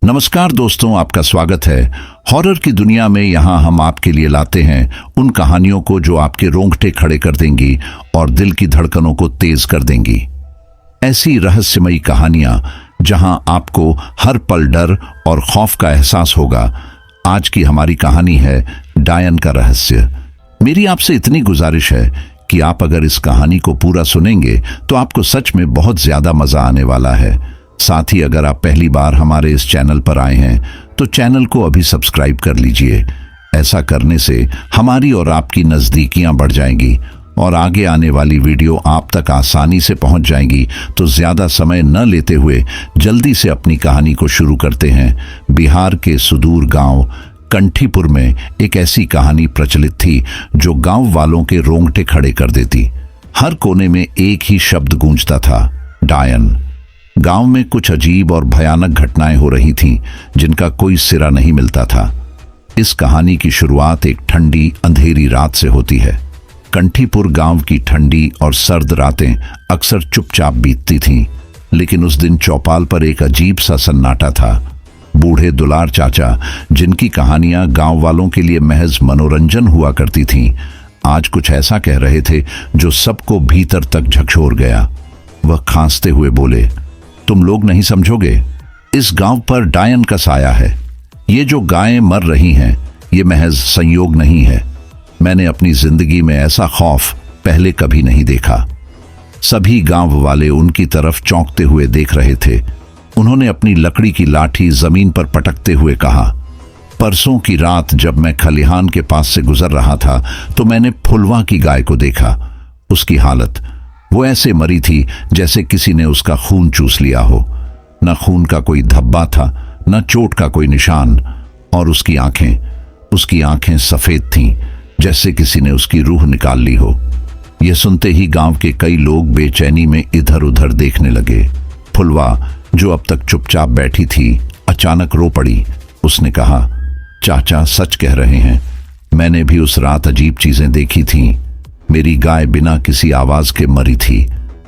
नमस्कार दोस्तों, आपका स्वागत है। हॉरर की दुनिया में यहाँ हम आपके लिए लाते हैं उन कहानियों को जो आपके रोंगटे खड़े कर देंगी और दिल की धड़कनों को तेज कर देंगी। ऐसी रहस्यमयी कहानियां जहाँ आपको हर पल डर और खौफ का एहसास होगा। आज की हमारी कहानी है डायन का रहस्य। मेरी आपसे इतनी गुजारिश है कि आप अगर इस कहानी को पूरा सुनेंगे तो आपको सच में बहुत ज्यादा मजा आने वाला है। साथ ही अगर आप पहली बार हमारे इस चैनल पर आए हैं तो चैनल को अभी सब्सक्राइब कर लीजिए। ऐसा करने से हमारी और आपकी नज़दीकियां बढ़ जाएंगी और आगे आने वाली वीडियो आप तक आसानी से पहुंच जाएंगी। तो ज़्यादा समय न लेते हुए जल्दी से अपनी कहानी को शुरू करते हैं। बिहार के सुदूर गांव कंठीपुर में एक ऐसी कहानी प्रचलित थी जो गांव वालों के रोंगटे खड़े कर देती। हर कोने में एक ही शब्द गूंजता था, डायन। गांव में कुछ अजीब और भयानक घटनाएं हो रही थीं जिनका कोई सिरा नहीं मिलता था। इस कहानी की शुरुआत एक ठंडी अंधेरी रात से होती है। कंठीपुर गांव की ठंडी और सर्द रातें अक्सर चुपचाप बीतती थीं, लेकिन उस दिन चौपाल पर एक अजीब सा सन्नाटा था। बूढ़े दुलार चाचा, जिनकी कहानियां गांव वालों के लिए महज मनोरंजन हुआ करती थीं, आज कुछ ऐसा कह रहे थे जो सबको भीतर तक झकझोर गया। वह खांसते हुए बोले, तुम लोग नहीं समझोगे, इस गांव पर डायन का साया है। ये जो गायें मर रही हैं, ये महज संयोग नहीं है। मैंने अपनी जिंदगी में ऐसा खौफ पहले कभी नहीं देखा। सभी गांव वाले उनकी तरफ चौंकते हुए देख रहे थे। उन्होंने अपनी लकड़ी की लाठी जमीन पर पटकते हुए कहा, परसों की रात जब मैं खलिहान के पास से गुजर रहा था तो मैंने फुलवा की गाय को देखा। उसकी हालत, वो ऐसे मरी थी जैसे किसी ने उसका खून चूस लिया हो। न खून का कोई धब्बा था, न चोट का कोई निशान, और उसकी आंखें सफेद थीं जैसे किसी ने उसकी रूह निकाल ली हो। यह सुनते ही गांव के कई लोग बेचैनी में इधर उधर देखने लगे। फुलवा, जो अब तक चुपचाप बैठी थी, अचानक रो पड़ी। उसने कहा, चाचा सच कह रहे हैं, मैंने भी उस रात अजीब चीजें देखी थीं। मेरी गाय बिना किसी आवाज के मरी थी,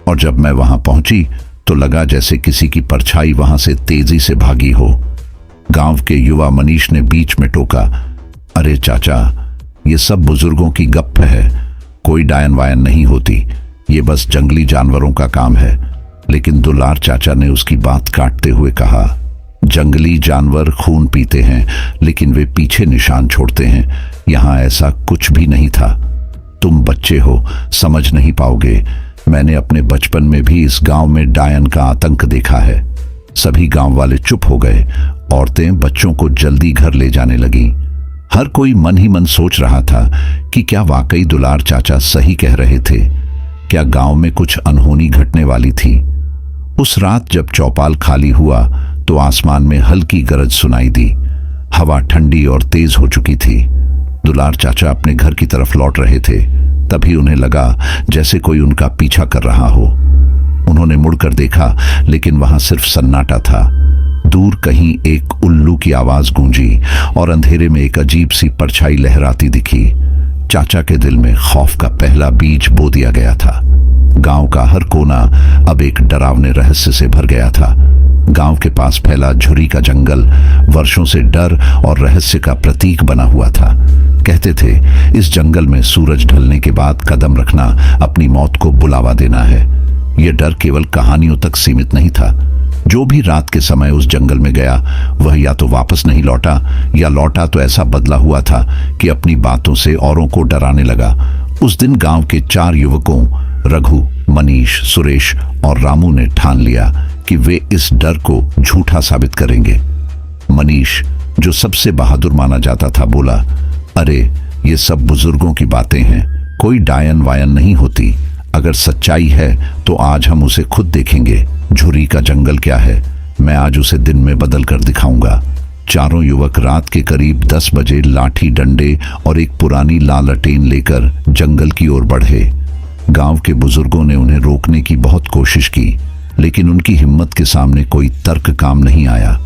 और जब मैं वहां पहुंची तो लगा जैसे किसी की परछाई वहां से तेजी से भागी हो। गांव के युवा मनीष ने बीच में टोका, अरे चाचा, ये सब बुजुर्गों की गप्प है। कोई डायन वायन नहीं होती, ये बस जंगली जानवरों का काम है। लेकिन दुलार चाचा ने उसकी बात काटते हुए कहा, जंगली जानवर खून पीते हैं लेकिन वे पीछे निशान छोड़ते हैं। यहां ऐसा कुछ भी नहीं था। तुम बच्चे हो, समझ नहीं पाओगे। मैंने अपने बचपन में भी इस गांव में डायन का आतंक देखा है। सभी गांव वाले चुप हो गए। औरतें बच्चों को जल्दी घर ले जाने लगी। हर कोई मन ही मन सोच रहा था कि क्या वाकई दुलार चाचा सही कह रहे थे। क्या गांव में कुछ अनहोनी घटने वाली थी। उस रात जब चौपाल खाली हुआ तो आसमान में हल्की गरज सुनाई दी। हवा ठंडी और तेज हो चुकी थी। दुलार चाचा अपने घर की तरफ लौट रहे थे, तभी उन्हें लगा जैसे कोई उनका पीछा कर रहा हो। उन्होंने मुड़कर देखा, लेकिन वहां सिर्फ सन्नाटा था। दूर कहीं एक उल्लू की आवाज गूंजी और अंधेरे में एक अजीब सी परछाई लहराती दिखी। चाचा के दिल में खौफ का पहला बीज बो दिया गया था। गांव का हर कोना अब एक डरावने रहस्य से भर गया था। गांव के पास फैला झुरी का जंगल वर्षों से डर और रहस्य का प्रतीक बना हुआ था। कहते थे, इस जंगल में सूरज ढलने के बाद कदम रखना अपनी मौत को बुलावा देना है। यह डर केवल कहानियों तक सीमित नहीं था। जो भी रात के समय उस जंगल में गया, वह या तो वापस नहीं लौटा, या लौटा तो ऐसा बदला हुआ था कि अपनी बातों से औरों को डराने लगा। उस दिन गांव के 4 युवकों रघु, मनीष, सुरेश और रामू ने ठान लिया कि वे इस डर को झूठा साबित करेंगे। मनीष, जो सबसे बहादुर माना जाता था, बोला, अरे ये सब बुजुर्गों की बातें हैं, कोई डायन वायन नहीं होती। अगर सच्चाई है तो आज हम उसे खुद देखेंगे। झुरी का जंगल क्या है, मैं आज उसे दिन में बदल कर दिखाऊंगा। चारों युवक रात के करीब 10 बजे लाठी, डंडे और एक पुरानी लालटेन लेकर जंगल की ओर बढ़े। गांव के बुजुर्गों ने उन्हें रोकने की बहुत कोशिश की, लेकिन उनकी हिम्मत के सामने कोई तर्क काम नहीं आया।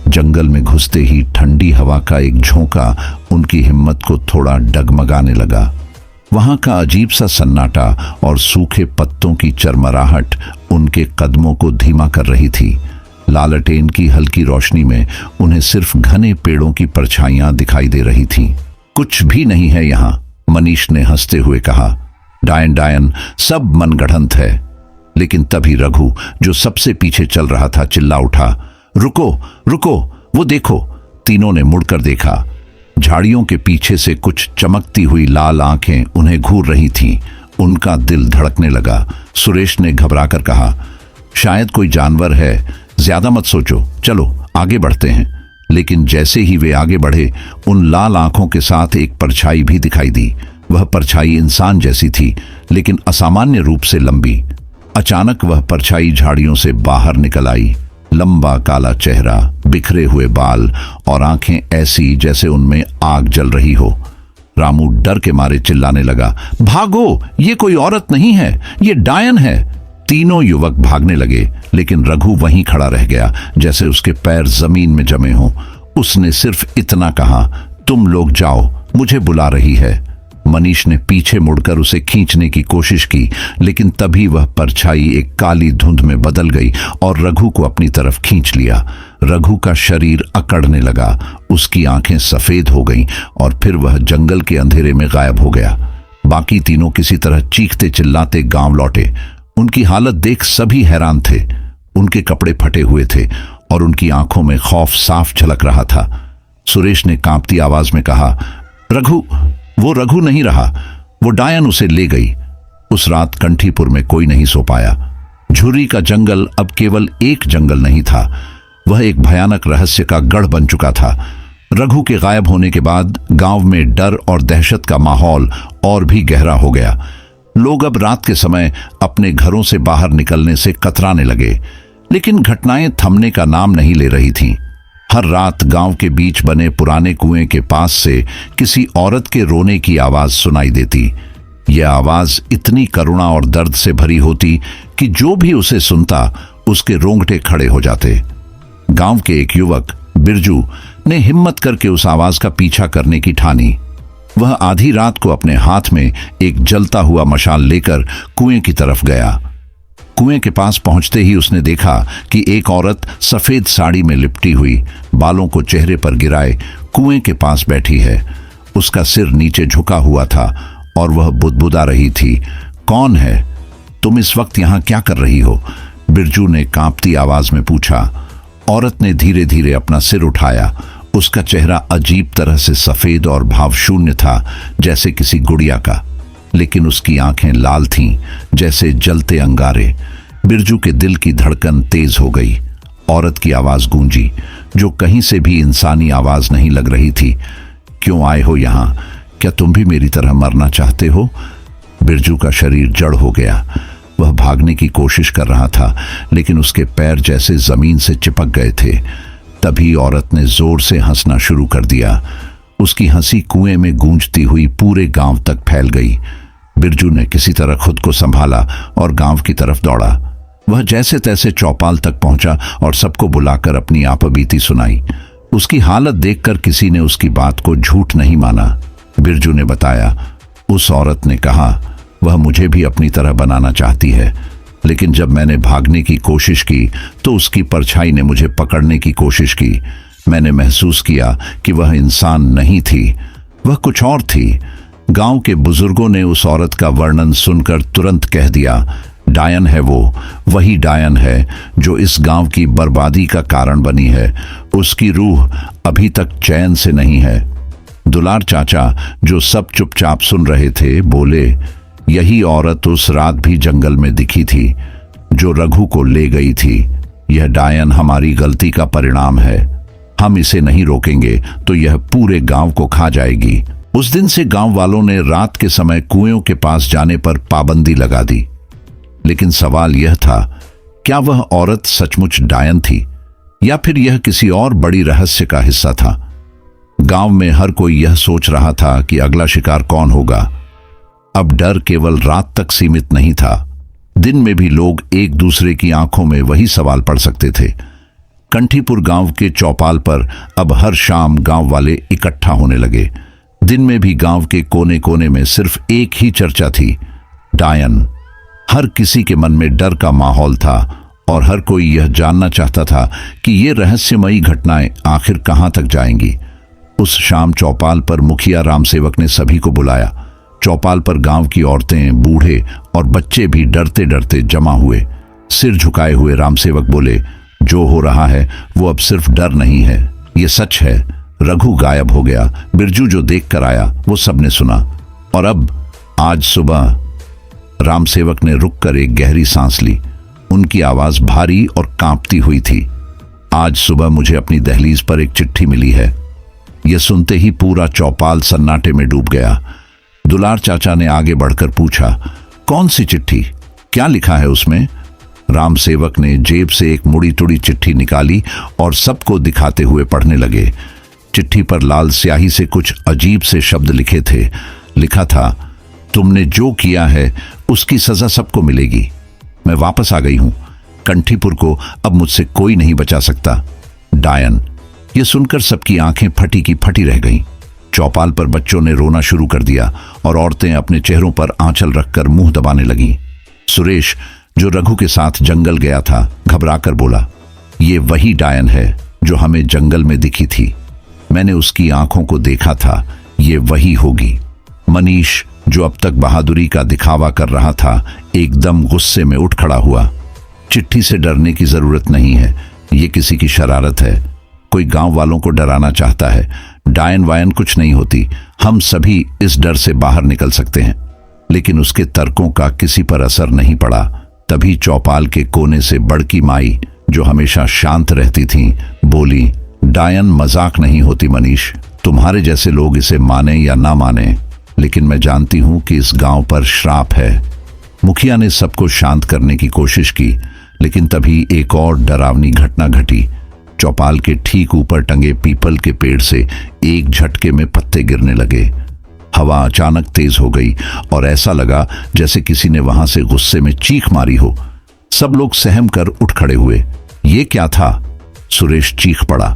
जंगल में घुसते ही ठंडी हवा का एक झोंका उनकी हिम्मत को थोड़ा डगमगाने लगा। वहां का अजीब सा सन्नाटा और सूखे पत्तों की चरमराहट उनके कदमों को धीमा कर रही थी। लालटेन की हल्की रोशनी में उन्हें सिर्फ घने पेड़ों की परछाइयां दिखाई दे रही थीं। कुछ भी नहीं है यहां, मनीष ने हंसते हुए कहा। डायन डायन, सब मनगढ़ंत है। लेकिन तभी रघु, जो सबसे पीछे चल रहा था, चिल्ला उठा, रुको रुको, वो देखो। तीनों ने मुड़कर देखा। झाड़ियों के पीछे से कुछ चमकती हुई लाल आंखें उन्हें घूर रही थीं। उनका दिल धड़कने लगा। सुरेश ने घबराकर कहा, शायद कोई जानवर है, ज्यादा मत सोचो, चलो आगे बढ़ते हैं। लेकिन जैसे ही वे आगे बढ़े, उन लाल आंखों के साथ एक परछाई भी दिखाई दी। वह परछाई इंसान जैसी थी, लेकिन असामान्य रूप से लंबी। अचानक वह परछाई झाड़ियों से बाहर निकल आई। लंबा काला चेहरा, बिखरे हुए बाल और आंखें ऐसी जैसे उनमें आग जल रही हो। रामू डर के मारे चिल्लाने लगा, भागो, ये कोई औरत नहीं है, ये डायन है। तीनों युवक भागने लगे, लेकिन रघु वहीं खड़ा रह गया, जैसे उसके पैर जमीन में जमे हों। उसने सिर्फ इतना कहा, तुम लोग जाओ, मुझे बुला रही है। मनीष ने पीछे मुड़कर उसे खींचने की कोशिश की, लेकिन तभी वह परछाई एक काली धुंध में बदल गई और रघु को अपनी तरफ खींच लिया। रघु का शरीर अकड़ने लगा, उसकी आंखें सफेद हो गईं और फिर वह जंगल के अंधेरे में गायब हो गया। बाकी तीनों किसी तरह चीखते चिल्लाते गांव लौटे। उनकी हालत देख सभी हैरान थे। उनके कपड़े फटे हुए थे और उनकी आंखों में खौफ साफ झलक रहा था। सुरेश ने कांपती आवाज में कहा, रघु, वो रघु नहीं रहा, वो डायन उसे ले गई। उस रात कंठीपुर में कोई नहीं सो पाया। झुर्री का जंगल अब केवल एक जंगल नहीं था, वह एक भयानक रहस्य का गढ़ बन चुका था। रघु के गायब होने के बाद गांव में डर और दहशत का माहौल और भी गहरा हो गया। लोग अब रात के समय अपने घरों से बाहर निकलने से कतराने लगे, लेकिन घटनाएं थमने का नाम नहीं ले रही थीं। हर रात गांव के बीच बने पुराने कुएं के पास से किसी औरत के रोने की आवाज सुनाई देती। यह आवाज इतनी करुणा और दर्द से भरी होती कि जो भी उसे सुनता उसके रोंगटे खड़े हो जाते। गांव के एक युवक बिरजू ने हिम्मत करके उस आवाज का पीछा करने की ठानी। वह आधी रात को अपने हाथ में एक जलता हुआ मशाल लेकर कुएं की तरफ गया। कुएं के पास पहुंचते ही उसने देखा कि एक औरत सफेद साड़ी में लिपटी हुई, बालों को चेहरे पर गिराए कुएं के पास बैठी है। उसका सिर नीचे झुका हुआ था और वह बुदबुदा रही थी, कौन है? तुम इस वक्त यहां क्या कर रही हो? बिरजू ने कांपती आवाज में पूछा। औरत ने धीरे धीरे अपना सिर उठाया। उसका चेहरा अजीब तरह से सफेद और भावशून्य था, जैसे किसी गुड़िया का, लेकिन उसकी आंखें लाल थीं, जैसे जलते अंगारे। बिरजू के दिल की धड़कन तेज हो गई। औरत की आवाज गूंजी, जो कहीं से भी इंसानी आवाज नहीं लग रही थी। क्यों आए हो यहां? क्या तुम भी मेरी तरह मरना चाहते हो? बिरजू का शरीर जड़ हो गया। वह भागने की कोशिश कर रहा था, लेकिन उसके पैर जैसे जमीन से चिपक गए थे। तभी औरत ने जोर से हंसना शुरू कर दिया। उसकी हंसी कुएं में गूंजती हुई पूरे गांव तक फैल गई। बिरजू ने किसी तरह खुद को संभाला और गांव की तरफ दौड़ा। वह जैसे तैसे चौपाल तक पहुंचा और सबको बुलाकर अपनी आपबीती सुनाई। उसकी हालत देखकर किसी ने उसकी बात को झूठ नहीं माना। बिरजू ने बताया, उस औरत ने कहा वह मुझे भी अपनी तरह बनाना चाहती है, लेकिन जब मैंने भागने की कोशिश की तो उसकी परछाई ने मुझे पकड़ने की कोशिश की। मैंने महसूस किया कि वह इंसान नहीं थी, वह कुछ और थी। गांव के बुजुर्गों ने उस औरत का वर्णन सुनकर तुरंत कह दिया, डायन है वो, वही डायन है जो इस गांव की बर्बादी का कारण बनी है। उसकी रूह अभी तक चैन से नहीं है। दुलार चाचा, जो सब चुपचाप सुन रहे थे, बोले, यही औरत उस रात भी जंगल में दिखी थी, जो रघु को ले गई थी। यह डायन हमारी गलती का परिणाम है। हम इसे नहीं रोकेंगे तो यह पूरे गांव को खा जाएगी। उस दिन से गांव वालों ने रात के समय कुएं के पास जाने पर पाबंदी लगा दी। लेकिन सवाल यह था, क्या वह औरत सचमुच डायन थी या फिर यह किसी और बड़ी रहस्य का हिस्सा था? गांव में हर कोई यह सोच रहा था कि अगला शिकार कौन होगा। अब डर केवल रात तक सीमित नहीं था, दिन में भी लोग एक दूसरे की आंखों में वही सवाल पढ़ सकते थे। कंठीपुर गांव के चौपाल पर अब हर शाम गांव वाले इकट्ठा होने लगे। दिन में भी गांव के कोने कोने में सिर्फ एक ही चर्चा थी, डायन। हर किसी के मन में डर का माहौल था और हर कोई यह जानना चाहता था कि ये रहस्यमयी घटनाएं आखिर कहां तक जाएंगी। उस शाम चौपाल पर मुखिया रामसेवक ने सभी को बुलाया। चौपाल पर गांव की औरतें, बूढ़े और बच्चे भी डरते डरते जमा हुए। सिर झुकाए हुए रामसेवक बोले, जो हो रहा है वो अब सिर्फ डर नहीं है, ये सच है। रघु गायब हो गया। बिरजू जो देख कर आया वो सबने सुना। और अब आज सुबह रामसेवक ने रुककर एक गहरी सांस ली। उनकी आवाज भारी और कांपती हुई थी। आज सुबह मुझे अपनी दहलीज पर एक चिट्ठी मिली है। यह सुनते ही पूरा चौपाल सन्नाटे में डूब गया। दुलार चाचा ने आगे बढ़कर पूछा, कौन सी चिट्ठी, क्या लिखा है उसमें? रामसेवक ने जेब से एक मुड़ी तुड़ी चिट्ठी निकाली और सबको दिखाते हुए पढ़ने लगे। चिट्ठी पर लाल स्याही से कुछ अजीब से शब्द लिखे थे। लिखा था, तुमने जो किया है उसकी सजा सबको मिलेगी। मैं वापस आ गई हूं। कंठीपुर को अब मुझसे कोई नहीं बचा सकता। डायन। यह सुनकर सबकी आंखें फटी की फटी रह गईं। चौपाल पर बच्चों ने रोना शुरू कर दिया और औरतें अपने चेहरों पर आंचल रखकर मुंह दबाने लगीं। सुरेश, जो रघु के साथ जंगल गया था, घबराकर बोला, ये वही डायन है जो हमें जंगल में दिखी थी। मैंने उसकी आंखों को देखा था, ये वही होगी। मनीष, जो अब तक बहादुरी का दिखावा कर रहा था, एकदम गुस्से में उठ खड़ा हुआ। चिट्ठी से डरने की जरूरत नहीं है, ये किसी की शरारत है। कोई गांव वालों को डराना चाहता है। डायन वायन कुछ नहीं होती, हम सभी इस डर से बाहर निकल सकते हैं। लेकिन उसके तर्कों का किसी पर असर नहीं पड़ा। तभी चौपाल के कोने से बड़की माई, जो हमेशा शांत रहती थीं, बोली, डायन मजाक नहीं होती मनीष। तुम्हारे जैसे लोग इसे माने या ना माने, लेकिन मैं जानती हूं कि इस गांव पर श्राप है। मुखिया ने सबको शांत करने की कोशिश की, लेकिन तभी एक और डरावनी घटना घटी। चौपाल के ठीक ऊपर टंगे पीपल के पेड़ से एक झटके में पत्ते गिरने लगे। हवा अचानक तेज हो गई और ऐसा लगा जैसे किसी ने वहां से गुस्से में चीख मारी हो। सब लोग सहम कर उठ खड़े हुए। ये क्या था? सुरेश चीख पड़ा।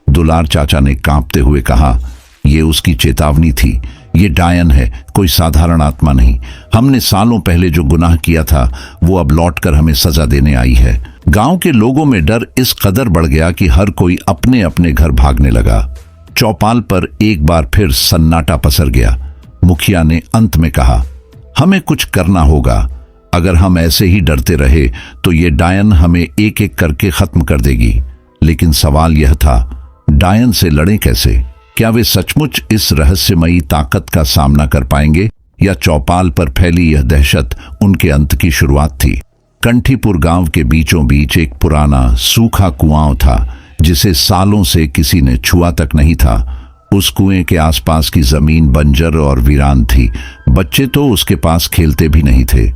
दुलार चाचा ने कांपते हुए कहा, यह उसकी चेतावनी थी। ये डायन है, कोई साधारण आत्मा नहीं। हमने सालों पहले जो गुनाह किया था वो अब लौटकर हमें सजा देने आई है। गांव के लोगों में डर इस कदर बढ़ गया कि हर कोई अपने अपने घर भागने लगा। चौपाल पर एक बार फिर सन्नाटा पसर गया। मुखिया ने अंत में कहा, हमें कुछ करना होगा। अगर हम ऐसे ही डरते रहे तो ये डायन हमें एक एक करके खत्म कर देगी। लेकिन सवाल यह था, डायन से लड़ें कैसे? क्या वे सचमुच इस रहस्यमयी ताकत का सामना कर पाएंगे, या चौपाल पर फैली यह दहशत उनके अंत की शुरुआत थी? कंठीपुर गांव के बीचों बीच एक पुराना सूखा कुआं था, जिसे सालों से किसी ने छुआ तक नहीं था। उस कुएं के आसपास की जमीन बंजर और वीरान थी। बच्चे तो उसके पास खेलते भी नहीं थे।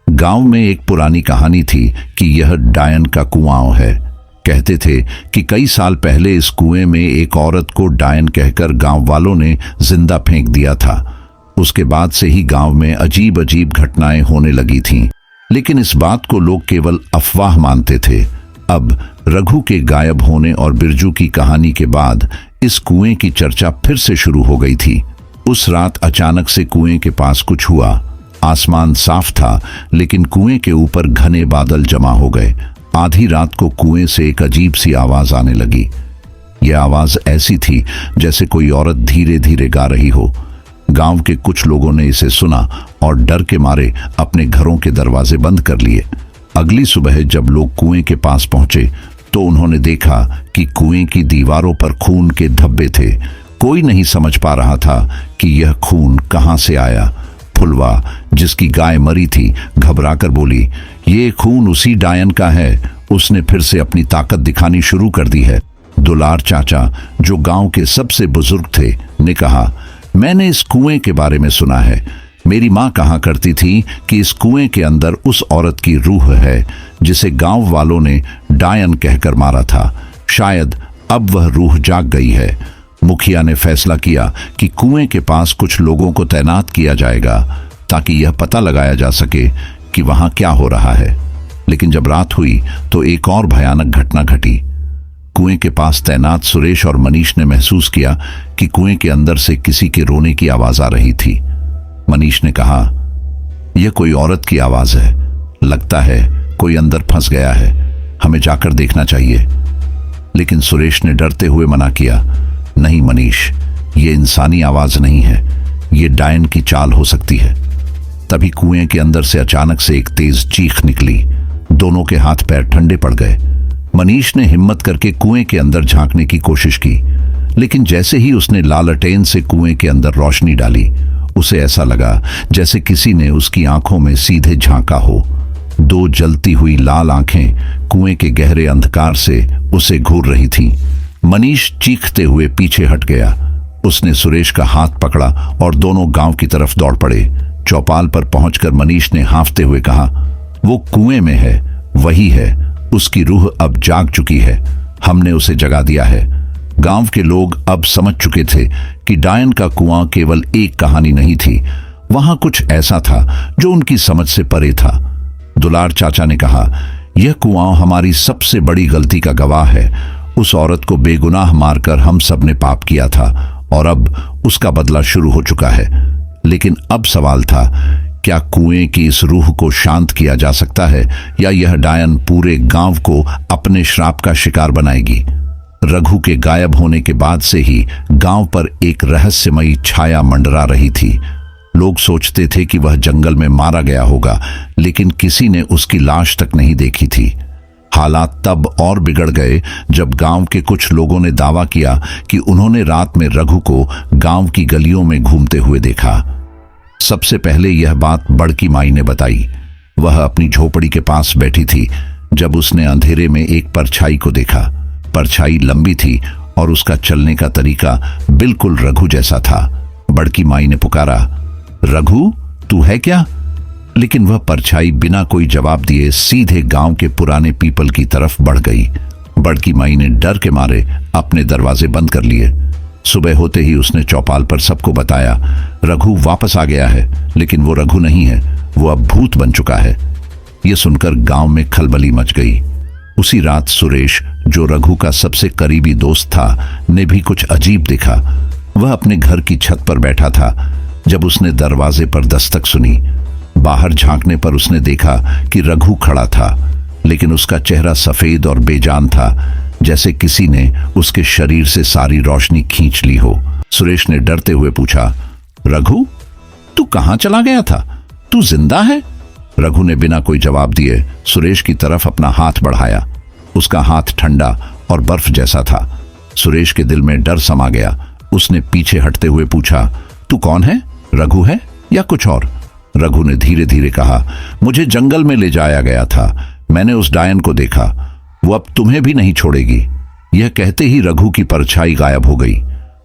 गांव में एक पुरानी कहानी थी कि यह डायन का कुआं है। कहते थे कि कई साल पहले इस कुएं में एक औरत को डायन कहकर गांव वालों ने जिंदा फेंक दिया था। उसके बाद से ही गांव में अजीब अजीब घटनाएं होने लगी थीं, लेकिन इस बात को लोग केवल अफवाह मानते थे। अब रघु के गायब होने और बिरजू की कहानी के बाद इस कुएं की चर्चा फिर से शुरू हो गई थी। उस रात अचानक से कुएं के पास कुछ हुआ। आसमान साफ था, लेकिन कुएं के ऊपर घने बादल जमा हो गए। आधी रात को कुएं से एक अजीब सी आवाज आने लगी। यह आवाज ऐसी थी जैसे कोई औरत धीरे धीरे गा रही हो। गांव के कुछ लोगों ने इसे सुना और डर के मारे अपने घरों के दरवाजे बंद कर लिए। अगली सुबह जब लोग कुएं के पास पहुंचे तो उन्होंने देखा कि कुएं की दीवारों पर खून के धब्बे थे। कोई नहीं समझ पा रहा था कि यह खून कहां से आया। फुलवा, जिसकी गाय मरी थी, घबराकर बोली, ये खून उसी डायन का है। उसने फिर से अपनी ताकत दिखानी शुरू कर दी है। दुलार चाचा, जो गांव के सबसे बुजुर्ग थे, ने कहा, मैंने इस कुएं के बारे में सुना है। मेरी माँ कहा करती थी कि इस कुएं के अंदर उस औरत की रूह है जिसे गांव वालों ने डायन कहकर मारा था। शायद अब वह रूह जाग गई है। मुखिया ने फैसला किया कि कुएं के पास कुछ लोगों को तैनात किया जाएगा ताकि यह पता लगाया जा सके कि वहां क्या हो रहा है। लेकिन जब रात हुई तो एक और भयानक घटना घटी। कुएं के पास तैनात सुरेश और मनीष ने महसूस किया कि कुएं के अंदर से किसी के रोने की आवाज आ रही थी। मनीष ने कहा, यह कोई औरत की आवाज है। लगता है कोई अंदर फंस गया है। हमें जाकर देखना चाहिए। लेकिन सुरेश ने डरते हुए मना किया, नहीं मनीष, ये इंसानी आवाज नहीं है, ये डायन की चाल हो सकती है। तभी कुएं के अंदर से अचानक से एक तेज चीख निकली। दोनों के हाथ पैर ठंडे पड़ गए। मनीष ने हिम्मत करके कुएं के अंदर झांकने की कोशिश की, लेकिन जैसे ही उसने लालटेन से कुएं के अंदर रोशनी डाली, उसे ऐसा लगा जैसे किसी ने उसकी आंखों में सीधे झांका हो। दो जलती हुई लाल आंखें कुएं के गहरे अंधकार से उसे घूर रही थीं। मनीष चीखते हुए पीछे हट गया। उसने सुरेश का हाथ पकड़ा और दोनों गांव की तरफ दौड़ पड़े। चौपाल पर पहुंचकर मनीष ने हांफते हुए कहा, वो कुएं में है, वही है, उसकी रूह अब जाग चुकी है, हमने उसे जगा दिया है। गांव के लोग अब समझ चुके थे कि डायन का कुआं केवल एक कहानी नहीं थी, वहां कुछ ऐसा था जो उनकी समझ से परे था। दुलार चाचा ने कहा, यह कुआं हमारी सबसे बड़ी गलती का गवाह है। उस औरत को बेगुनाह मारकर हम सब ने पाप किया था और अब उसका बदला शुरू हो चुका है। लेकिन अब सवाल था, क्या कुएं की इस रूह को शांत किया जा सकता है या यह डायन पूरे गांव को अपने श्राप का शिकार बनाएगी? रघु के गायब होने के बाद से ही गांव पर एक रहस्यमयी छाया मंडरा रही थी। लोग सोचते थे कि वह जंगल में मारा गया होगा, लेकिन किसी ने उसकी लाश तक नहीं देखी थी। हालात तब और बिगड़ गए जब गांव के कुछ लोगों ने दावा किया कि उन्होंने रात में रघु को गांव की गलियों में घूमते हुए देखा। सबसे पहले यह बात बड़की माई ने बताई। वह अपनी झोपड़ी के पास बैठी थी जब उसने अंधेरे में एक परछाई को देखा। परछाई लंबी थी और उसका चलने का तरीका बिल्कुल रघु जैसा था। बड़की माई ने पुकारा, रघु, तू है क्या? लेकिन वह परछाई बिना कोई जवाब दिए सीधे गांव के पुराने पीपल की तरफ बढ़ गई। बड़की माई ने डर के मारे अपने दरवाजे बंद कर लिए। सुबह होते ही उसने चौपाल पर सबको बताया, रघु वापस आ गया है, लेकिन वो रघु नहीं है, वो अब भूत बन चुका है। यह सुनकर गांव में खलबली मच गई। उसी रात सुरेश, जो रघु का सबसे करीबी दोस्त था, ने भी कुछ अजीब देखा। वह अपने घर की छत पर बैठा था जब उसने दरवाजे पर दस्तक सुनी। बाहर झांकने पर उसने देखा कि रघु खड़ा था, लेकिन उसका चेहरा सफेद और बेजान था, जैसे किसी ने उसके शरीर से सारी रोशनी खींच ली हो। सुरेश ने डरते हुए पूछा, रघु, तू कहां चला गया था? तू जिंदा है? रघु ने बिना कोई जवाब दिए सुरेश की तरफ अपना हाथ बढ़ाया। उसका हाथ ठंडा और बर्फ जैसा था। सुरेश के दिल में डर समा गया। उसने पीछे हटते हुए पूछा, तू कौन है? रघु है या कुछ और? रघु ने धीरे धीरे कहा, मुझे जंगल में ले जाया गया था, मैंने उस डायन को देखा, वो अब तुम्हें भी नहीं छोड़ेगी। यह कहते ही रघु की परछाई गायब हो गई।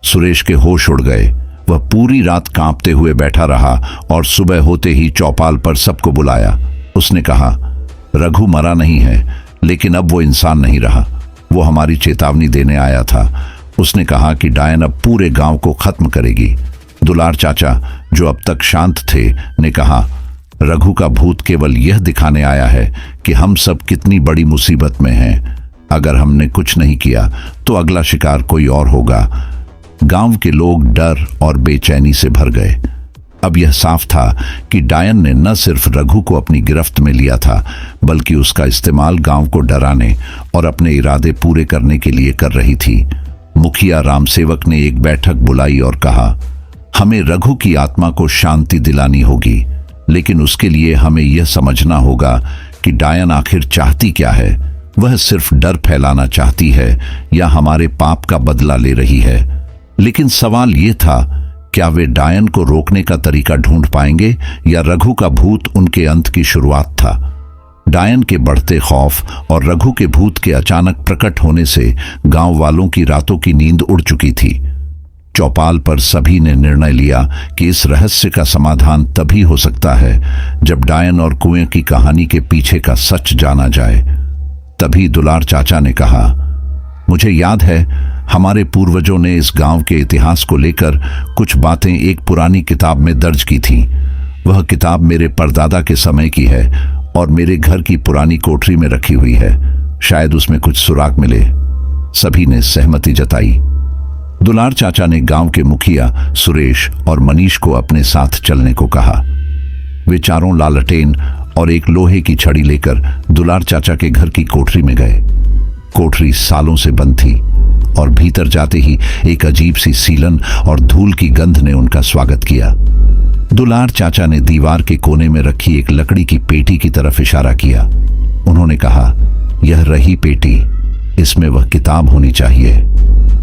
सुरेश के होश उड़ गए। वह पूरी रात कांपते हुए बैठा रहा और सुबह होते ही चौपाल पर सबको बुलाया। उसने कहा, रघु मरा नहीं है, लेकिन अब वो इंसान नहीं रहा। वो हमारी चेतावनी देने आया था। उसने कहा कि डायन अब पूरे गांव को खत्म करेगी। दुलार चाचा, जो अब तक शांत थे, ने कहा, रघु का भूत केवल यह दिखाने आया है कि हम सब कितनी बड़ी मुसीबत में हैं। अगर हमने कुछ नहीं किया तो अगला शिकार कोई और होगा। गांव के लोग डर और बेचैनी से भर गए। अब यह साफ था कि डायन ने न सिर्फ रघु को अपनी गिरफ्त में लिया था, बल्कि उसका इस्तेमाल गांव को डराने और अपने इरादे पूरे करने के लिए कर रही थी। मुखिया रामसेवक ने एक बैठक बुलाई और कहा, हमें रघु की आत्मा को शांति दिलानी होगी, लेकिन उसके लिए हमें यह समझना होगा कि डायन आखिर चाहती क्या है। वह सिर्फ डर फैलाना चाहती है या हमारे पाप का बदला ले रही है? लेकिन सवाल यह था, क्या वे डायन को रोकने का तरीका ढूंढ पाएंगे या रघु का भूत उनके अंत की शुरुआत था? डायन के बढ़ते खौफ और रघु के भूत के अचानक प्रकट होने से गांव वालों की रातों की नींद उड़ चुकी थी। चौपाल पर सभी ने निर्णय लिया कि इस रहस्य का समाधान तभी हो सकता है जब डायन और कुएं की कहानी के पीछे का सच जाना जाए। तभी दुलार चाचा ने कहा, मुझे याद है हमारे पूर्वजों ने इस गांव के इतिहास को लेकर कुछ बातें एक पुरानी किताब में दर्ज की थी। वह किताब मेरे परदादा के समय की है और मेरे घर की पुरानी कोठरी में रखी हुई है। शायद उसमें कुछ सुराग मिले। सभी ने सहमति जताई। दुलार चाचा ने गांव के मुखिया सुरेश और मनीष को अपने साथ चलने को कहा। वे चारों लालटेन और एक लोहे की छड़ी लेकर दुलार चाचा के घर की कोठरी में गए। कोठरी सालों से बंद थी और भीतर जाते ही एक अजीब सी सीलन और धूल की गंध ने उनका स्वागत किया। दुलार चाचा ने दीवार के कोने में रखी एक लकड़ी की पेटी की तरफ इशारा किया। उन्होंने कहा, यह रही पेटी, इसमें वह किताब होनी चाहिए।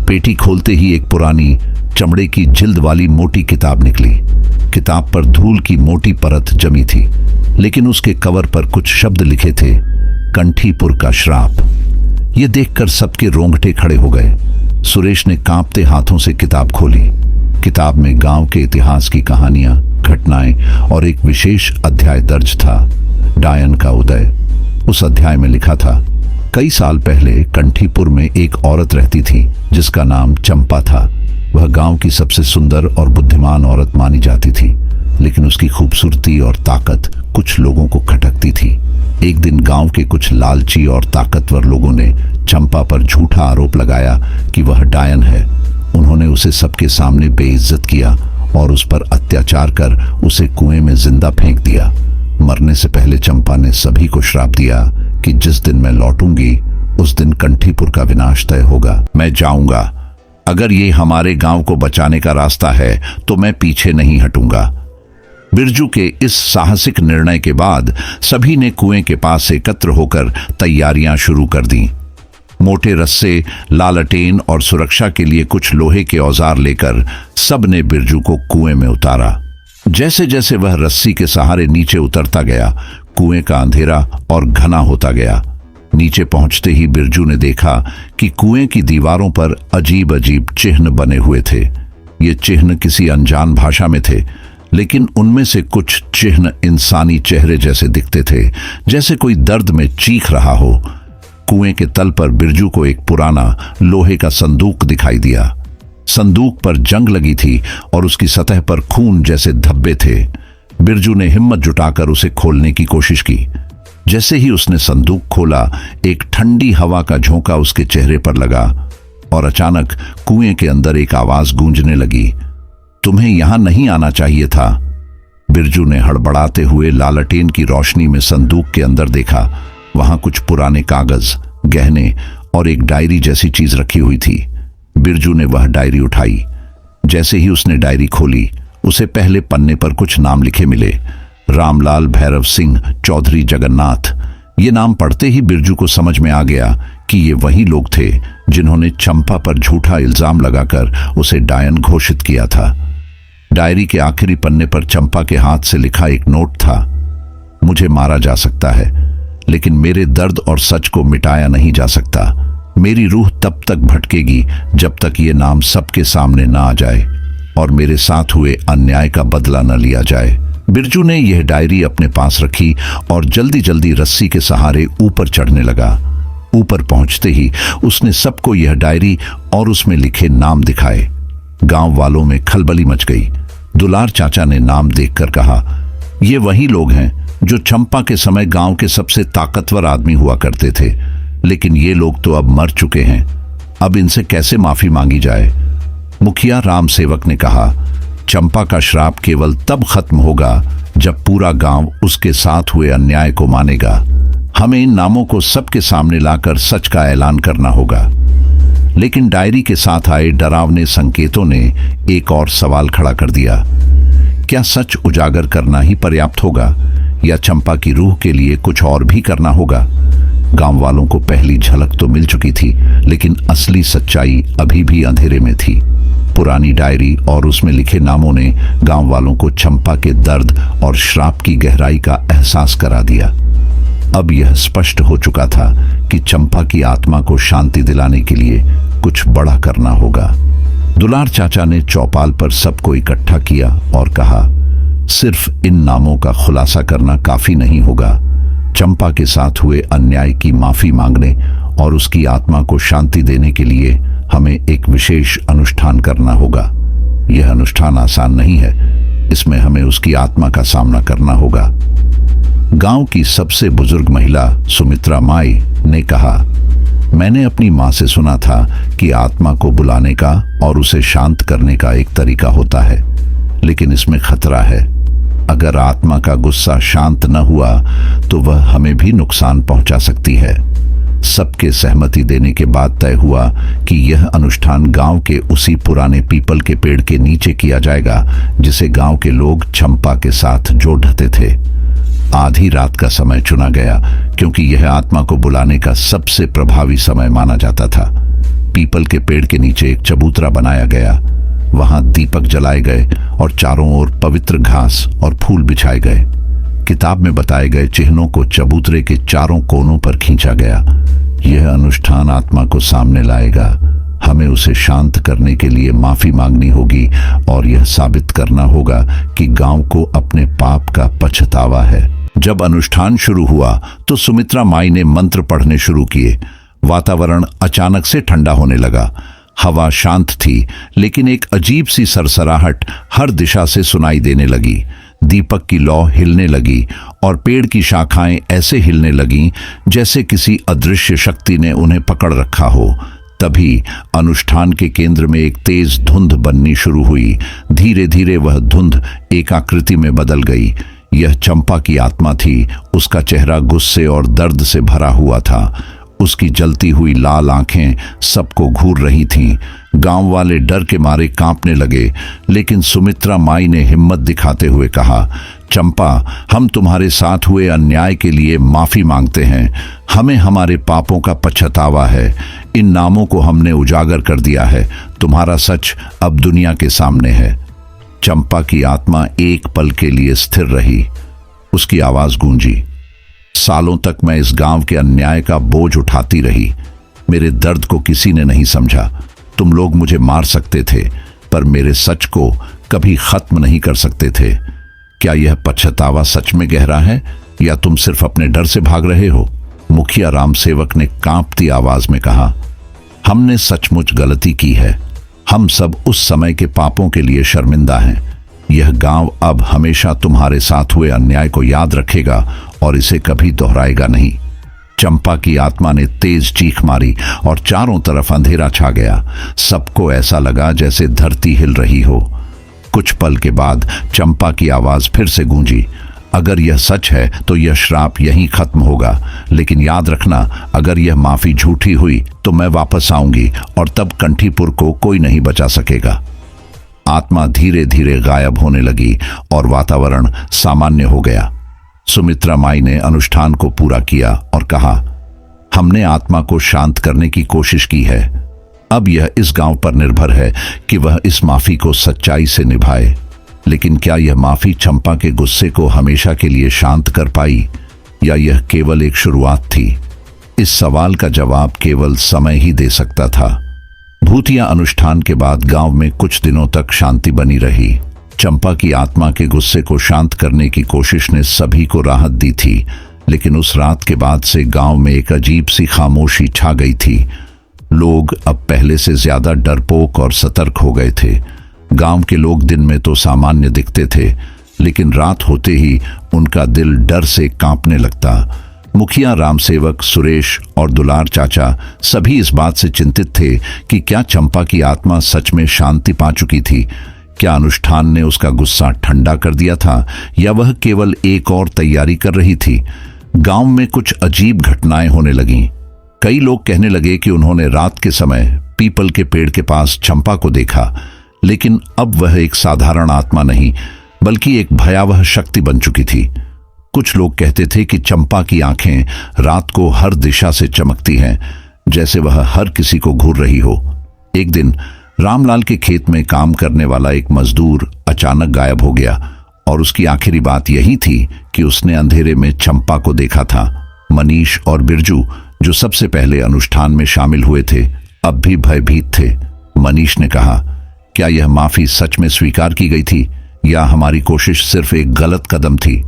पेटी खोलते ही एक पुरानी चमड़े की जिल्द वाली मोटी किताब निकली। किताब पर धूल की मोटी परत जमी थी, लेकिन उसके कवर पर कुछ शब्द लिखे थे, कंठीपुर का श्राप। यह देखकर सबके रोंगटे खड़े हो गए। सुरेश ने कांपते हाथों से किताब खोली। किताब में गांव के इतिहास की कहानियां, घटनाएं और एक विशेष अध्याय दर्ज था, डायन का उदय। उस अध्याय में लिखा था, कई साल पहले कंठीपुर में एक औरत रहती थी जिसका नाम चंपा था। वह गांव की सबसे सुंदर और बुद्धिमान औरत मानी जाती थी, लेकिन उसकी खूबसूरती और ताकत कुछ लोगों को खटकती थी। एक दिन गांव के कुछ लालची और ताकतवर लोगों ने चंपा पर झूठा आरोप लगाया कि वह डायन है। उन्होंने उसे सबके सामने बेइज्जत किया और उस पर अत्याचार कर उसे कुएं में जिंदा फेंक दिया। मरने से पहले चंपा ने सभी को श्राप दिया कि जिस दिन मैं लौटूंगी उस दिन कंठीपुर का विनाश तय होगा। मैं जाऊंगा, अगर ये हमारे गांव को बचाने का रास्ता है तो मैं पीछे नहीं हटूंगा। बिरजू के इस साहसिक निर्णय के बाद सभी ने कुएं के पास एकत्र होकर तैयारियां शुरू कर दी। मोटे रस्से, लालटेन और सुरक्षा के लिए कुछ लोहे के औजार लेकर सब ने बिरजू को कुएं में उतारा। जैसे जैसे वह रस्सी के सहारे नीचे उतरता गया, कुएं का अंधेरा और घना होता गया। नीचे पहुंचते ही बिरजू ने देखा कि कुएं की दीवारों पर अजीब अजीब चिन्ह बने हुए थे। ये चिन्ह किसी अनजान भाषा में थे, लेकिन उनमें से कुछ चिन्ह इंसानी चेहरे जैसे दिखते थे, जैसे कोई दर्द में चीख रहा हो। कुएं के तल पर बिरजू को एक पुराना लोहे का संदूक दिखाई दिया। संदूक पर जंग लगी थी और उसकी सतह पर खून जैसे धब्बे थे। बिरजू ने हिम्मत जुटाकर उसे खोलने की कोशिश की। जैसे ही उसने संदूक खोला, एक ठंडी हवा का झोंका उसके चेहरे पर लगा और अचानक कुएं के अंदर एक आवाज गूंजने लगी, तुम्हें यहां नहीं आना चाहिए था। बिरजू ने हड़बड़ाते हुए लालटेन की रोशनी में संदूक के अंदर देखा। वहां कुछ पुराने कागज, गहने और एक डायरी जैसी चीज रखी हुई थी। बिरजू ने वह डायरी उठाई। जैसे ही उसने डायरी खोली, उसे पहले पन्ने पर कुछ नाम लिखे मिले, रामलाल भैरव सिंह चौधरी जगन्नाथ। ये नाम पढ़ते ही बिरजू को समझ में आ गया कि ये वही लोग थे जिन्होंने चंपा पर झूठा इल्जाम लगाकर उसे डायन घोषित किया था। डायरी के आखिरी पन्ने पर चंपा के हाथ से लिखा एक नोट था, मुझे मारा जा सकता है, लेकिन मेरे दर्द और सच को मिटाया नहीं जा सकता। मेरी रूह तब तक भटकेगी जब तक ये नाम सबके सामने ना आ जाए और मेरे साथ हुए अन्याय का बदला न लिया जाए। बिरजू ने यह डायरी अपने पास रखी और जल्दी जल्दी रस्सी के सहारे ऊपर चढ़ने लगा। ऊपर पहुंचते ही उसने सबको यह डायरी और उसमें लिखे नाम दिखाए। गांव वालों में खलबली मच गई। दुलार चाचा ने नाम देखकर कहा, ये वही लोग हैं जो चंपा के समय गांव के सबसे ताकतवर आदमी हुआ करते थे, लेकिन ये लोग तो अब मर चुके हैं। अब इनसे कैसे माफी मांगी जाए। मुखिया राम सेवक ने कहा, चंपा का श्राप केवल तब खत्म होगा जब पूरा गांव उसके साथ हुए अन्याय को मानेगा। हमें इन नामों को सबके सामने लाकर सच का ऐलान करना होगा। लेकिन डायरी के साथ आए डरावने संकेतों ने एक और सवाल खड़ा कर दिया, क्या सच उजागर करना ही पर्याप्त होगा या चंपा की रूह के लिए कुछ और भी करना होगा। गांव वालों को पहली झलक तो मिल चुकी थी, लेकिन असली सच्चाई अभी भी अंधेरे में थी। पुरानी डायरी और उसमें लिखे नामों ने गांव वालों को चंपा के दर्द और श्राप की गहराई का एहसास करा दिया। अब यह स्पष्ट हो चुका था कि चंपा की आत्मा को शांति दिलाने के लिए कुछ बड़ा करना होगा। दुलार चाचा ने चौपाल पर सबको इकट्ठा किया और कहा, सिर्फ इन नामों का खुलासा करना काफी नहीं होगा। चंपा के साथ हुए अन्याय की माफी मांगने और उसकी आत्मा को शांति देने के लिए हमें एक विशेष अनुष्ठान करना होगा। यह अनुष्ठान आसान नहीं है, इसमें हमें उसकी आत्मा का सामना करना होगा। गांव की सबसे बुजुर्ग महिला सुमित्रा माई ने कहा, मैंने अपनी माँ से सुना था कि आत्मा को बुलाने का और उसे शांत करने का एक तरीका होता है, लेकिन इसमें खतरा है। अगर आत्मा का गुस्सा शांत न हुआ तो वह हमें भी नुकसान पहुंचा सकती है। सबके सहमति देने के बाद तय हुआ कि यह अनुष्ठान गांव के उसी पुराने पीपल के पेड़ के नीचे किया जाएगा जिसे गांव के लोग चंपा के साथ जोड़ ढते थे। आधी रात का समय चुना गया क्योंकि यह आत्मा को बुलाने का सबसे प्रभावी समय माना जाता था। पीपल के पेड़ के नीचे एक चबूतरा बनाया गया। वहां दीपक जलाए गए और चारों ओर पवित्र घास और फूल बिछाए गए। किताब में बताए गए चिन्हों को चबूतरे के चारों कोनों पर खींचा गया। यह अनुष्ठान आत्मा को सामने लाएगा। हमें उसे शांत करने के लिए माफी मांगनी होगी और यह साबित करना होगा कि गांव को अपने पाप का पछतावा है। जब अनुष्ठान शुरू हुआ तो सुमित्रा माई ने मंत्र पढ़ने शुरू किए। वातावरण अचानक से ठंडा होने लगा। हवा शांत थी, लेकिन एक अजीब सी सरसराहट हर दिशा से सुनाई देने लगी। दीपक की लौ हिलने लगी और पेड़ की शाखाएं ऐसे हिलने लगीं जैसे किसी अदृश्य शक्ति ने उन्हें पकड़ रखा हो। तभी अनुष्ठान के केंद्र में एक तेज धुंध बननी शुरू हुई। धीरे धीरे वह धुंध एक आकृति में बदल गई। यह चंपा की आत्मा थी। उसका चेहरा गुस्से और दर्द से भरा हुआ था। उसकी जलती हुई लाल आंखें सबको घूर रही थीं। गांव वाले डर के मारे कांपने लगे, लेकिन सुमित्रा माई ने हिम्मत दिखाते हुए कहा, चंपा, हम तुम्हारे साथ हुए अन्याय के लिए माफी मांगते हैं। हमें हमारे पापों का पछतावा है। इन नामों को हमने उजागर कर दिया है। तुम्हारा सच अब दुनिया के सामने है। चंपा की आत्मा एक पल के लिए स्थिर रही। उसकी आवाज गूंजी, सालों तक मैं इस गांव के अन्याय का बोझ उठाती रही। मेरे दर्द को किसी ने नहीं समझा। तुम लोग मुझे मार सकते थे, पर मेरे सच को कभी खत्म नहीं कर सकते थे। क्या यह पछतावा सच में गहरा है या तुम सिर्फ अपने डर से भाग रहे हो? मुखिया रामसेवक ने कांपती आवाज में कहा, हमने सचमुच गलती की है। हम सब उस समय के पापों के लिए शर्मिंदा हैं। यह गांव अब हमेशा तुम्हारे साथ हुए अन्याय को याद रखेगा और इसे कभी दोहराएगा नहीं। चंपा की आत्मा ने तेज चीख मारी और चारों तरफ अंधेरा छा गया। सबको ऐसा लगा जैसे धरती हिल रही हो। कुछ पल के बाद चंपा की आवाज फिर से गूंजी, अगर यह सच है तो यह श्राप यहीं खत्म होगा, लेकिन याद रखना, अगर यह माफी झूठी हुई तो मैं वापस आऊंगी और तब कंठीपुर को कोई नहीं बचा सकेगा। आत्मा धीरे धीरे गायब होने लगी और वातावरण सामान्य हो गया। सुमित्रा माई ने अनुष्ठान को पूरा किया और कहा, हमने आत्मा को शांत करने की कोशिश की है। अब यह इस गांव पर निर्भर है कि वह इस माफी को सच्चाई से निभाए। लेकिन क्या यह माफी चंपा के गुस्से को हमेशा के लिए शांत कर पाई या यह केवल एक शुरुआत थी? इस सवाल का जवाब केवल समय ही दे सकता था। भूतिया अनुष्ठान के बाद गांव में कुछ दिनों तक शांति बनी रही। चंपा की आत्मा के गुस्से को शांत करने की कोशिश ने सभी को राहत दी थी, लेकिन उस रात के बाद से गांव में एक अजीब सी खामोशी छा गई थी। लोग अब पहले से ज्यादा डरपोक और सतर्क हो गए थे। गांव के लोग दिन में तो सामान्य दिखते थे, लेकिन रात होते ही उनका दिल डर से कांपने लगता। मुखिया रामसेवक, सुरेश और दुलार चाचा सभी इस बात से चिंतित थे कि क्या चंपा की आत्मा सच में शांति पा चुकी थी। क्या अनुष्ठान ने उसका गुस्सा ठंडा कर दिया था या वह केवल एक और तैयारी कर रही थी? गांव में कुछ अजीब घटनाएं होने लगीं। कई लोग कहने लगे कि उन्होंने रात के समय पीपल के पेड़ के पास चंपा को देखा, लेकिन अब वह एक साधारण आत्मा नहीं बल्कि एक भयावह शक्ति बन चुकी थी। कुछ लोग कहते थे कि चंपा की आंखें रात को हर दिशा से चमकती हैं, जैसे वह हर किसी को घूर रही हो। एक दिन रामलाल के खेत में काम करने वाला एक मजदूर अचानक गायब हो गया और उसकी आखिरी बात यही थी कि उसने अंधेरे में चंपा को देखा था। मनीष और बिरजू, जो सबसे पहले अनुष्ठान में शामिल हुए थे, अब भी भयभीत थे। मनीष ने कहा, क्या यह माफी सच में स्वीकार की गई थी या हमारी कोशिश सिर्फ एक गलत कदम थी?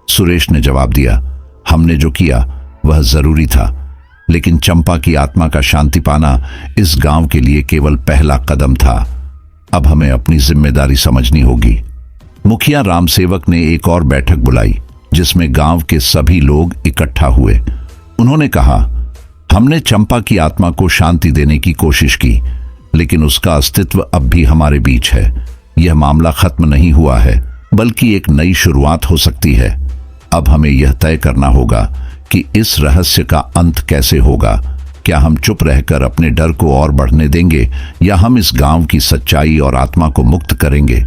सुरेश ने जवाब दिया, हमने जो किया वह जरूरी था, लेकिन चंपा की आत्मा का शांति पाना इस गांव के लिए केवल पहला कदम था। अब हमें अपनी जिम्मेदारी समझनी होगी। मुखिया रामसेवक ने एक और बैठक बुलाई जिसमें गांव के सभी लोग इकट्ठा हुए। उन्होंने कहा, हमने चंपा की आत्मा को शांति देने की कोशिश की, लेकिन उसका अस्तित्व अब भी हमारे बीच है। यह मामला खत्म नहीं हुआ है। बल्कि एक नई शुरुआत हो सकती है। अब हमें यह तय करना होगा कि इस रहस्य का अंत कैसे होगा। क्या हम चुप रहकर अपने डर को और बढ़ने देंगे या हम इस गांव की सच्चाई और आत्मा को मुक्त करेंगे?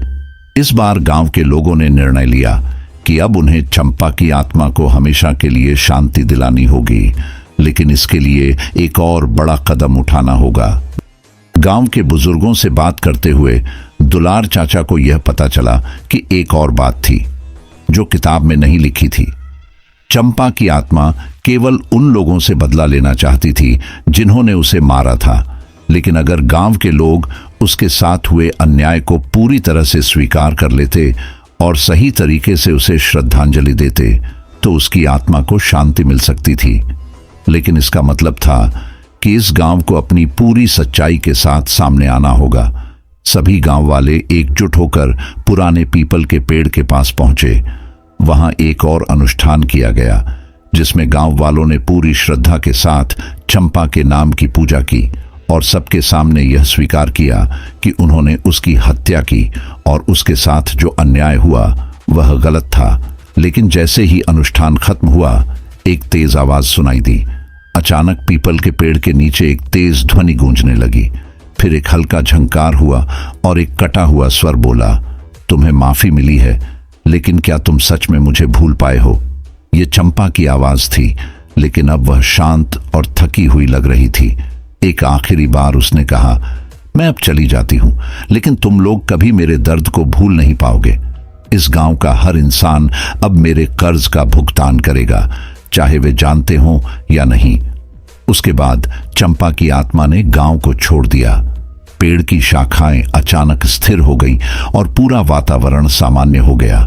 इस बार गांव के लोगों ने निर्णय लिया कि अब उन्हें चंपा की आत्मा को हमेशा के लिए शांति दिलानी होगी, लेकिन इसके लिए एक और बड़ा कदम उठाना होगा। गांव के बुजुर्गों से बात करते हुए दुलार चाचा को यह पता चला कि एक और बात थी जो किताब में नहीं लिखी थी। चंपा की आत्मा केवल उन लोगों से बदला लेना चाहती थी जिन्होंने उसे मारा था, लेकिन अगर गांव के लोग उसके साथ हुए अन्याय को पूरी तरह से स्वीकार कर लेते और सही तरीके से उसे श्रद्धांजलि देते तो उसकी आत्मा को शांति मिल सकती थी। लेकिन इसका मतलब था कि इस गांव को अपनी पूरी सच्चाई के साथ सामने आना होगा। सभी गांव वाले एकजुट होकर पुराने पीपल के पेड़ के पास पहुंचे। वहां एक और अनुष्ठान किया गया जिसमें गांव वालों ने पूरी श्रद्धा के साथ चंपा के नाम की पूजा की और सबके सामने यह स्वीकार किया कि उन्होंने उसकी हत्या की और उसके साथ जो अन्याय हुआ वह गलत था। लेकिन जैसे ही अनुष्ठान खत्म हुआ, एक तेज आवाज सुनाई दी। अचानक पीपल के पेड़ के नीचे एक तेज ध्वनि गूंजने लगी। फिर एक हल्का झंकार हुआ और एक कटा हुआ स्वर बोला, तुम्हें माफी मिली है, लेकिन क्या तुम सच में मुझे भूल पाए हो? यह चंपा की आवाज थी, लेकिन अब वह शांत और थकी हुई लग रही थी। एक आखिरी बार उसने कहा, मैं अब चली जाती हूं, लेकिन तुम लोग कभी मेरे दर्द को भूल नहीं पाओगे। इस गांव का हर इंसान अब मेरे कर्ज का भुगतान करेगा, चाहे वे जानते हों या नहीं। उसके बाद चंपा की आत्मा ने गांव को छोड़ दिया। पेड़ की शाखाएं अचानक स्थिर हो गई और पूरा वातावरण सामान्य हो गया।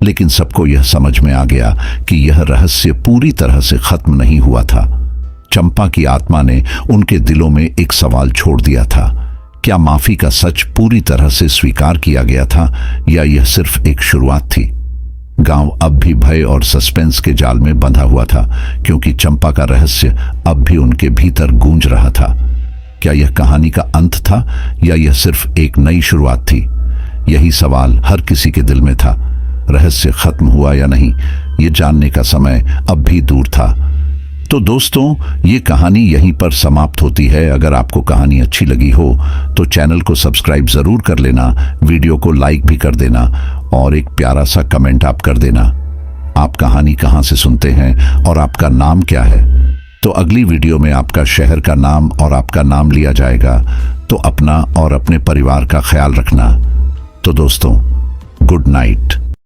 लेकिन सबको यह समझ में आ गया कि यह रहस्य पूरी तरह से खत्म नहीं हुआ था। चंपा की आत्मा ने उनके दिलों में एक सवाल छोड़ दिया था, क्या माफी का सच पूरी तरह से स्वीकार किया गया था या यह सिर्फ एक शुरुआत थी? गांव अब भी भय और सस्पेंस के जाल में बंधा हुआ था, क्योंकि चंपा का रहस्य अब भी उनके भीतर गूंज रहा था। क्या यह कहानी का अंत था या यह सिर्फ एक नई शुरुआत थी? यही सवाल हर किसी के दिल में था। रहस्य खत्म हुआ या नहीं, यह जानने का समय अब भी दूर था। तो दोस्तों, ये कहानी यहीं पर समाप्त होती है। अगर आपको कहानी अच्छी लगी हो तो चैनल को सब्सक्राइब जरूर कर लेना, वीडियो को लाइक भी कर देना और एक प्यारा सा कमेंट आप कर देना। आप कहानी कहाँ से सुनते हैं और आपका नाम क्या है? तो अगली वीडियो में आपका शहर का नाम और आपका नाम लिया जाएगा। तो अपना और अपने परिवार का ख्याल रखना। तो दोस्तों, गुड नाइट।